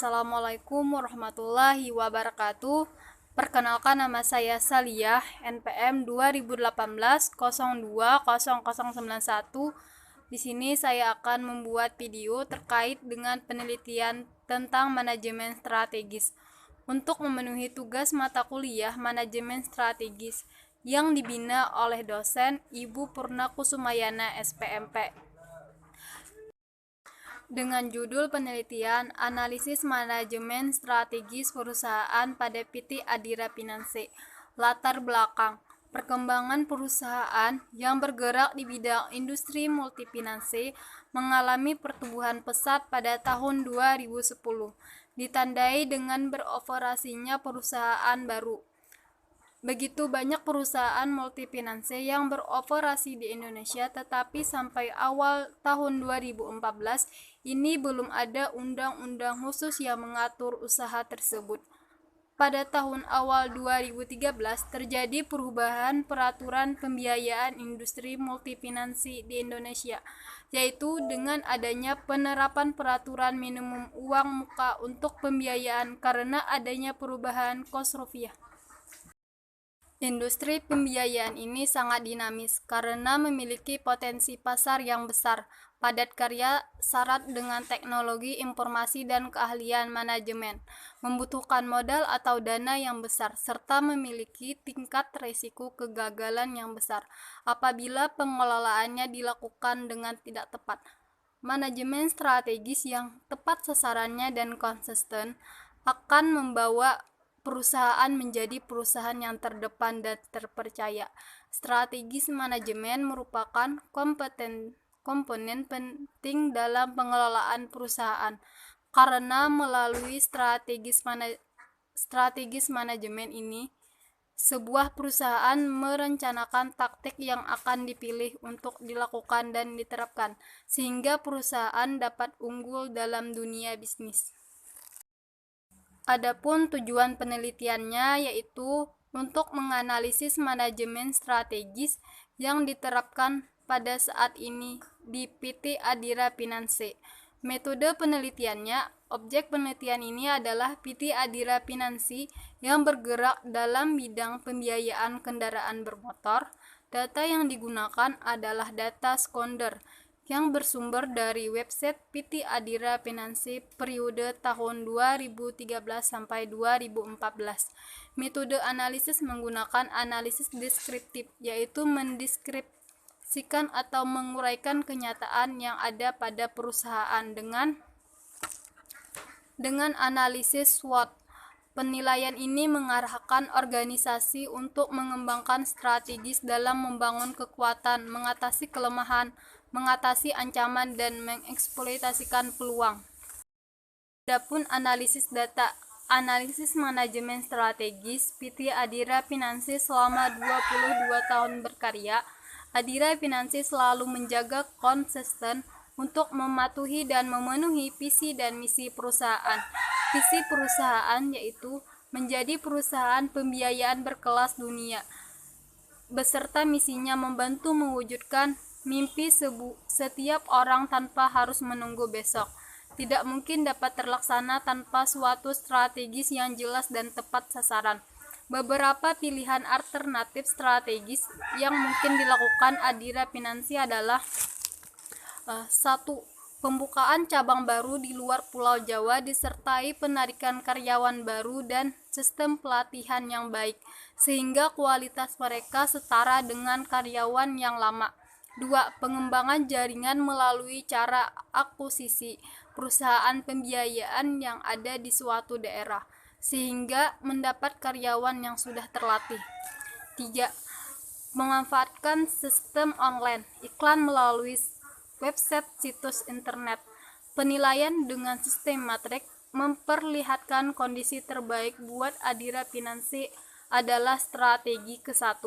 Assalamualaikum warahmatullahi wabarakatuh. Perkenalkan, nama saya Saliyah, NPM 2018-02-0091. Di sini saya akan membuat video terkait dengan penelitian tentang manajemen strategis untuk memenuhi tugas mata kuliah manajemen strategis yang dibina oleh dosen Ibu Purna Kusumayana, SPMP. Dengan judul penelitian Analisis Manajemen Strategis Perusahaan pada PT Adira Pinance. Latar belakang perkembangan perusahaan yang bergerak di bidang industri multifinansi mengalami pertumbuhan pesat pada tahun 2010, ditandai dengan beroperasinya perusahaan baru. Begitu banyak perusahaan multifinansi yang beroperasi di Indonesia, tetapi sampai awal tahun 2014 ini belum ada undang-undang khusus yang mengatur usaha tersebut. Pada tahun awal 2013 terjadi perubahan peraturan pembiayaan industri multifinansi di Indonesia, yaitu dengan adanya penerapan peraturan minimum uang muka untuk pembiayaan karena adanya perubahan kurs rupiah. Industri pembiayaan ini sangat dinamis karena memiliki potensi pasar yang besar, padat karya, syarat dengan teknologi informasi dan keahlian manajemen, membutuhkan modal atau dana yang besar, serta memiliki tingkat risiko kegagalan yang besar apabila pengelolaannya dilakukan dengan tidak tepat. Manajemen strategis yang tepat sasarannya dan konsisten akan membawa perusahaan menjadi perusahaan yang terdepan dan terpercaya. Strategis manajemen merupakan komponen penting dalam pengelolaan perusahaan, karena melalui strategis manajemen ini, sebuah perusahaan merencanakan taktik yang akan dipilih untuk dilakukan dan diterapkan, sehingga perusahaan dapat unggul dalam dunia bisnis. Adapun tujuan penelitiannya yaitu untuk menganalisis manajemen strategis yang diterapkan pada saat ini di PT Adira Pinance. Metode penelitiannya, objek penelitian ini adalah PT Adira Pinance yang bergerak dalam bidang pembiayaan kendaraan bermotor. Data yang digunakan adalah data sekunder yang bersumber dari website PT Adira Pinance periode tahun 2013 sampai 2014. Metode analisis menggunakan analisis deskriptif, yaitu mendeskripsikan atau menguraikan kenyataan yang ada pada perusahaan dengan analisis SWOT. Penilaian ini mengarahkan organisasi untuk mengembangkan strategis dalam membangun kekuatan, mengatasi kelemahan, mengatasi ancaman, dan mengeksploitasikan peluang. Adapun analisis data, analisis manajemen strategis PT Adira Pinance selama 22 tahun berkarya, Adira Pinance selalu menjaga konsisten untuk mematuhi dan memenuhi visi dan misi perusahaan. Visi perusahaan yaitu menjadi perusahaan pembiayaan berkelas dunia, beserta misinya membantu mewujudkan mimpi setiap orang tanpa harus menunggu besok. Tidak mungkin dapat terlaksana tanpa suatu strategis yang jelas dan tepat sasaran. Beberapa pilihan alternatif strategis yang mungkin dilakukan Adira Pinance adalah 1. Pembukaan cabang baru di luar Pulau Jawa disertai penarikan karyawan baru dan sistem pelatihan yang baik, sehingga kualitas mereka setara dengan karyawan yang lama. 2. Pengembangan jaringan melalui cara akuisisi perusahaan pembiayaan yang ada di suatu daerah, sehingga mendapat karyawan yang sudah terlatih. 3. Memanfaatkan sistem online, iklan melalui website, situs internet. Penilaian dengan sistem matrik memperlihatkan kondisi terbaik buat Adira Pinance adalah strategi ke-1.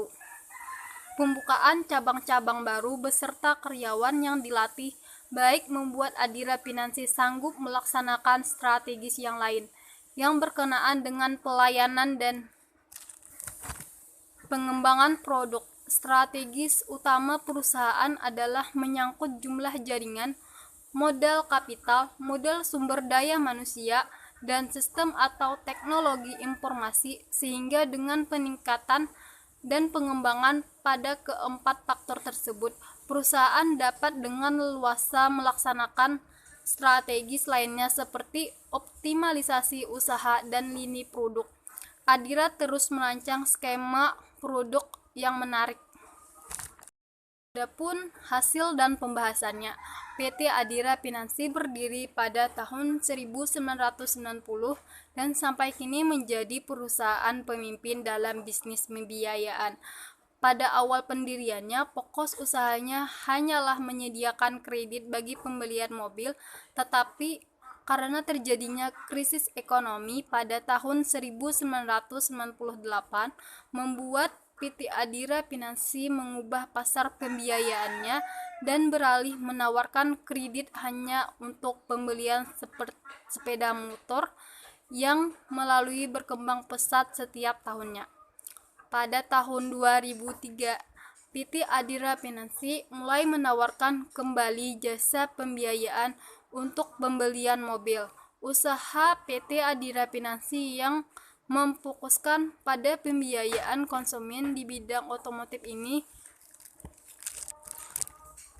Pembukaan cabang-cabang baru beserta karyawan yang dilatih baik membuat Adira Pinance sanggup melaksanakan strategis yang lain yang berkenaan dengan pelayanan dan pengembangan produk. Strategis utama perusahaan adalah menyangkut jumlah jaringan, modal kapital, modal sumber daya manusia, dan sistem atau teknologi informasi, sehingga dengan peningkatan dan pengembangan pada keempat faktor tersebut, perusahaan dapat dengan leluasa melaksanakan strategis lainnya seperti optimalisasi usaha dan lini produk. Adira terus merancang skema produk yang menarik. Adapun hasil dan pembahasannya, PT Adira Pinansi berdiri pada tahun 1990 dan sampai kini menjadi perusahaan pemimpin dalam bisnis pembiayaan. Pada awal pendiriannya, pokok usahanya hanyalah menyediakan kredit bagi pembelian mobil, tetapi karena terjadinya krisis ekonomi pada tahun 1998 membuat PT Adira Pinansi mengubah pasar pembiayaannya dan beralih menawarkan kredit hanya untuk pembelian sepeda motor yang melalui berkembang pesat setiap tahunnya. Pada tahun 2003, PT Adira Pinansi mulai menawarkan kembali jasa pembiayaan untuk pembelian mobil. Usaha PT Adira Pinansi yang memfokuskan pada pembiayaan konsumen di bidang otomotif ini,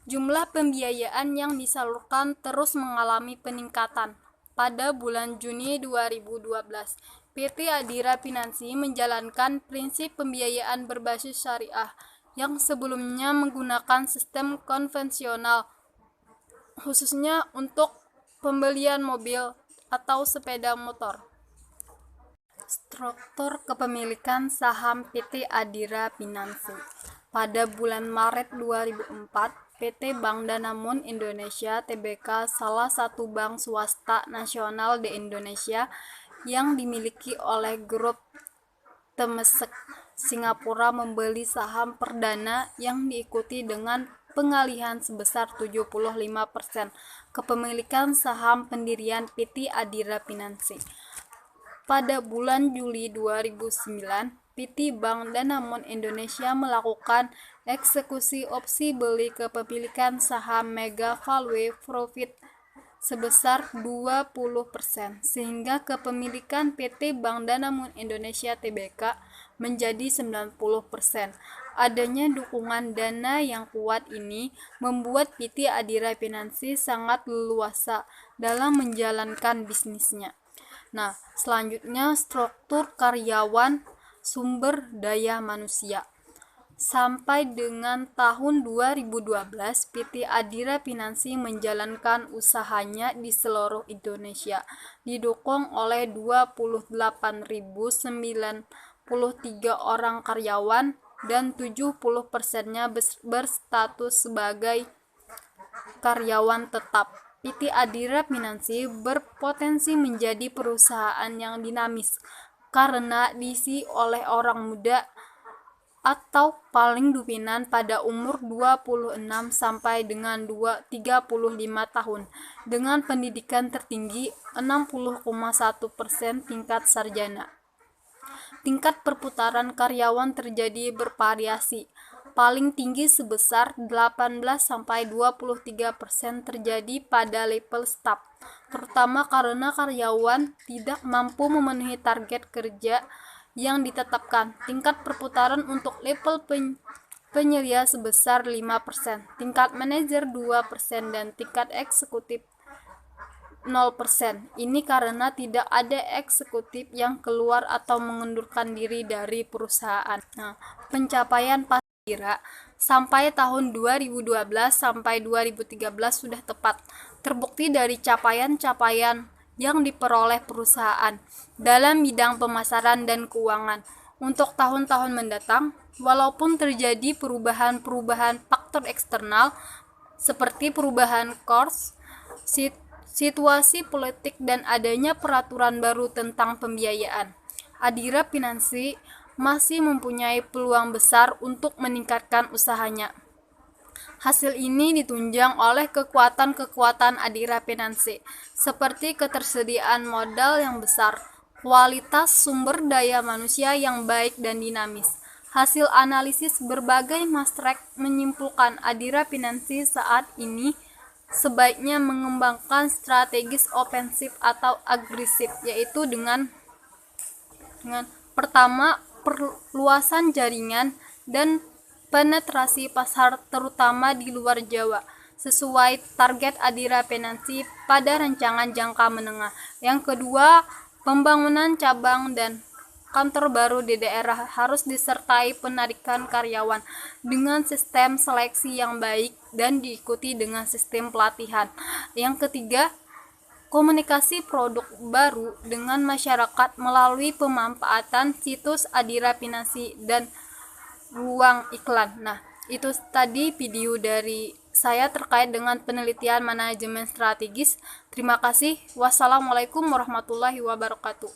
jumlah pembiayaan yang disalurkan terus mengalami peningkatan. Pada bulan Juni 2012, PT Adira Pinansi menjalankan prinsip pembiayaan berbasis syariah yang sebelumnya menggunakan sistem konvensional, khususnya untuk pembelian mobil atau sepeda motor. Struktur kepemilikan saham PT Adira Pinansi. Pada bulan Maret 2004, PT Bank Danamon Indonesia Tbk, salah satu bank swasta nasional di Indonesia yang dimiliki oleh grup Temasek Singapura, membeli saham perdana yang diikuti dengan pengalihan sebesar 75% kepemilikan saham pendirian PT Adira Pinansi. Pada bulan Juli 2009, PT Bank Danamon Indonesia melakukan eksekusi opsi beli kepemilikan saham Mega Value Profit sebesar 20%, sehingga kepemilikan PT Bank Danamon Indonesia Tbk menjadi 90%. Adanya dukungan dana yang kuat ini membuat PT Adira Pinansi sangat leluasa dalam menjalankan bisnisnya. Nah, selanjutnya struktur karyawan sumber daya manusia. Sampai dengan tahun 2012, PT Adira Pinansi menjalankan usahanya di seluruh Indonesia, didukung oleh 28.093 orang karyawan dan 70%-nya berstatus sebagai karyawan tetap. PT Adira Pinansi berpotensi menjadi perusahaan yang dinamis karena diisi oleh orang muda atau paling dominan pada umur 26 sampai dengan 35 tahun dengan pendidikan tertinggi 60,1% tingkat sarjana. Tingkat perputaran karyawan terjadi bervariasi. Paling tinggi sebesar 18 sampai 23% terjadi pada level staf, terutama karena karyawan tidak mampu memenuhi target kerja yang ditetapkan. Tingkat perputaran untuk level penyelia sebesar 5%, tingkat manajer 2%, dan tingkat eksekutif 0%. Ini karena tidak ada eksekutif yang keluar atau mengundurkan diri dari perusahaan. Nah, pencapaian Adira sampai tahun 2012 sampai 2013 sudah tepat terbukti dari capaian-capaian yang diperoleh perusahaan dalam bidang pemasaran dan keuangan. Untuk tahun-tahun mendatang, walaupun terjadi perubahan-perubahan faktor eksternal seperti perubahan kurs, situasi politik, dan adanya peraturan baru tentang pembiayaan, Adira Pinansi masih mempunyai peluang besar untuk meningkatkan usahanya. Hasil ini ditunjang oleh kekuatan-kekuatan Adira Pinansi, seperti ketersediaan modal yang besar, kualitas sumber daya manusia yang baik dan dinamis. Hasil analisis berbagai mastrek menyimpulkan Adira Pinansi saat ini sebaiknya mengembangkan strategis ofensif atau agresif, yaitu dengan pertama, perluasan jaringan dan penetrasi pasar terutama di luar Jawa sesuai target Adira Penansi pada rancangan jangka menengah. Yang kedua, pembangunan cabang dan kantor baru di daerah harus disertai penarikan karyawan dengan sistem seleksi yang baik dan diikuti dengan sistem pelatihan. Yang ketiga, komunikasi produk baru dengan masyarakat melalui pemanfaatan situs Adira Pinasi dan ruang iklan. Nah, itu tadi video dari saya terkait dengan penelitian manajemen strategis. Terima kasih. Wassalamualaikum warahmatullahi wabarakatuh.